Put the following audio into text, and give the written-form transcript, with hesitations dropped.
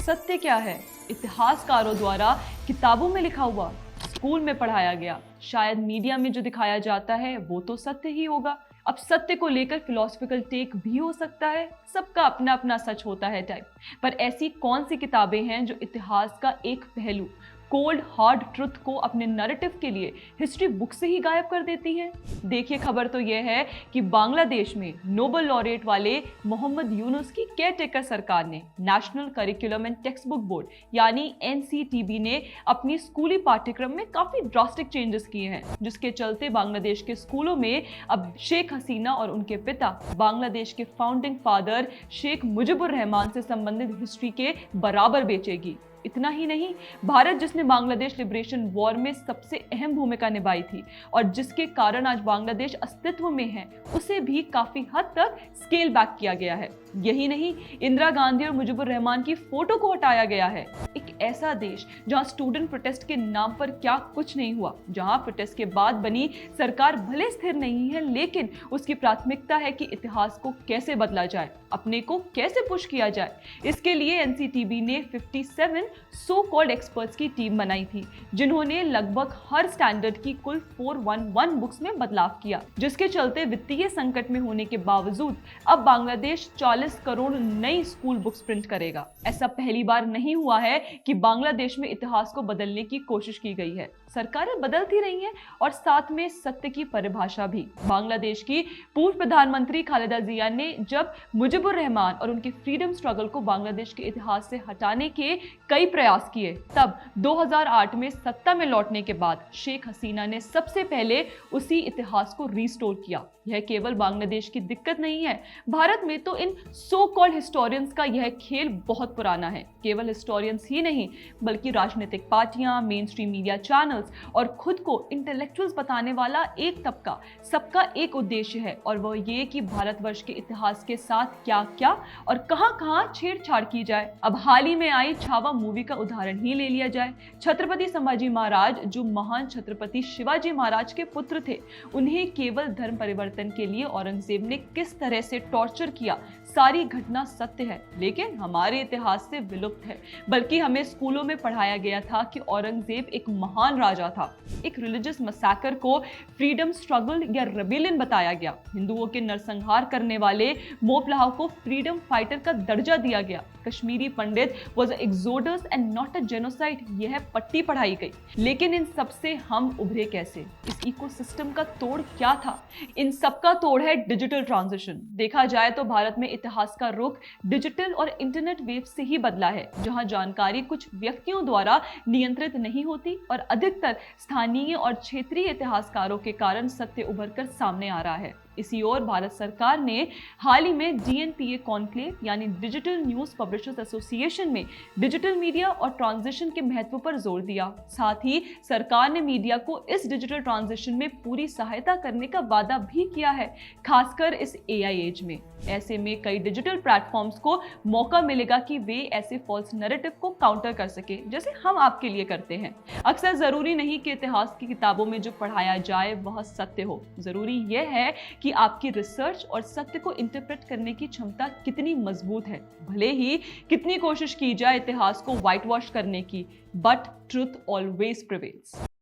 सत्य क्या है? इतिहासकारों द्वारा किताबों में लिखा हुआ, स्कूल में पढ़ाया गया, शायद मीडिया में जो दिखाया जाता है वो तो सत्य ही होगा। अब सत्य को लेकर फिलोसफिकल टेक भी हो सकता है, सबका अपना अपना सच होता है टाइप। पर ऐसी कौन सी किताबें हैं जो इतिहास का एक पहलू, कोल्ड हार्ड ट्रुथ को अपने नैरेटिव के लिए हिस्ट्री बुक से ही गायब कर देती हैं? देखिए, खबर तो यह है कि बांग्लादेश में नोबेल लॉरेट वाले मोहम्मद यूनुस की केयरटेकर सरकार ने national curriculum and text book board यानी एनसीटीबी ने अपनी स्कूली पाठ्यक्रम में काफी ड्रास्टिक चेंजेस किए हैं, जिसके चलते बांग्लादेश के स्कूलों में अब शेख हसीना और उनके पिता बांग्लादेश के फाउंडिंग फादर शेख मुजिबुर रहमान से संबंधित हिस्ट्री के बराबर बेचेगी। इतना ही नहीं, भारत जिसने बांग्लादेश लिबरेशन वॉर में सबसे अहम भूमिका निभाई थी और जिसके कारण आज बांग्लादेश अस्तित्व में है, उसे भी काफी हद तक स्केल बैक किया गया है। यही नहीं, इंदिरा गांधी और मुजिबुर रहमान की फोटो को हटाया गया है। एक ऐसा देश जहां स्टूडेंट प्रोटेस्ट के नाम पर क्या कुछ नहीं हुआ, जहां प्रोटेस्ट के बाद बनी सरकार भले स्थिर नहीं है, लेकिन उसकी प्राथमिकता है कि इतिहास को कैसे बदला जाए, अपने को कैसे पुश किया जाए। इसके लिए एनसीटीबी ने 57 सो कॉल्ड एक्सपर्ट्स की टीम बनाई थी, जिन्होंने लगभग हर स्टैंडर्ड की कुल 411 बुक्स में बदलाव किया, जिसके चलते वित्तीय संकट में होने के बावजूद अब बांग्लादेश 40 करोड़ नई स्कूल बुक्स प्रिंट करेगा। ऐसा पहली बार नहीं हुआ है कि बांग्लादेश में इतिहास को बदलने की कोशिश की गई है। सरकारें बदलती रही हैं और साथ में सत्य की परिभाषा भी। बांग्लादेश की पूर्व प्रधानमंत्री खालिदा जिया ने जब मुजिबुर रहमान और उनके फ्रीडम स्ट्रगल को बांग्लादेश के इतिहास से हटाने के कई प्रयास किए, तब 2008 में सत्ता में लौटने के बाद शेख हसीना ने सबसे पहले उसी इतिहास को रिस्टोर किया। यह केवल बांग्लादेश की दिक्कत नहीं है, भारत में तो इन सो कॉल्ड हिस्टोरियंस का यह खेल बहुत पुराना है। केवल हिस्टोरियंस ही नहीं, बल्कि राजनीतिक पार्टियां, मेन स्ट्रीम मीडिया चैनल्स और खुद को इंटेलेक्चुअल्स बताने वाला एक तबका, सबका एक उद्देश्य है, और वह ये कि भारतवर्ष के इतिहास के साथ क्या क्या और कहां-कहां छेड़छाड़ की जाए। अब हाल ही में आई छावा मूवी का उदाहरण ही ले लिया जाए। छत्रपति संभाजी महाराज, जो महान छत्रपति शिवाजी महाराज के पुत्र थे, उन्हें केवल धर्म परिवर्तन के लिए औरंगजेब ने किस तरह से टॉर्चर किया, सारी घटना सत्य है, लेकिन हमारे इतिहास से विलुप्त है। बल्कि हमें स्कूलों में पढ़ाया गया था कि औरंगजेब एक महान राजा था। एक रिलीजियस मसैकर को फ्रीडम स्ट्रगल या रेबेलियन बताया गया। हिंदुओं के नरसंहार करने वाले मोपलाव को फ्रीडम फाइटर का दर्जा दिया गया। Kashmiri Pandit was a exodus and not a genocide, यह पट्टी पढ़ाई गई। लेकिन इन सब से हम उभरे कैसे? इस इकोसिस्टम का तोड़ क्या था? इन सबका तोड़ है डिजिटल ट्रांजिशन। देखा जाए तो भारत में इतिहास का रुख डिजिटल और इंटरनेट वेव से ही बदला है, जहां जानकारी कुछ व्यक्तियों द्वारा नियंत्रित नहीं होती और अधिकतर स्थानीय और क्षेत्रीय इतिहासकारों के कारण सत्य उभरकर सामने आ रहा है। इसी ओर भारत सरकार ने हाल ही में डीएनपीए कॉन्क्लेव यानी डिजिटल न्यूज पब्लिशर्स एसोसिएशन में डिजिटल मीडिया और ट्रांजिशन के महत्व पर जोर दिया। साथ ही सरकार ने मीडिया को इस डिजिटल ट्रांजिशन में पूरी सहायता करने का वादा भी किया है, खासकर इस एआई एज में। ऐसे में कई डिजिटल प्लेटफॉर्म्स को मौका मिलेगा कि वे ऐसे फॉल्स नैरेटिव को काउंटर कर सके, जैसे हम आपके लिए करते हैं। अक्सर जरूरी नहीं कि इतिहास की किताबों में जो पढ़ाया जाए वह सत्य हो, जरूरी यह है कि आपकी रिसर्च और सत्य को इंटरप्रेट करने की क्षमता कितनी मजबूत है। भले ही कितनी कोशिश की जाए इतिहास को व्हाइट वॉश करने की, बट ट्रुथ ऑलवेज प्रिवेल्स।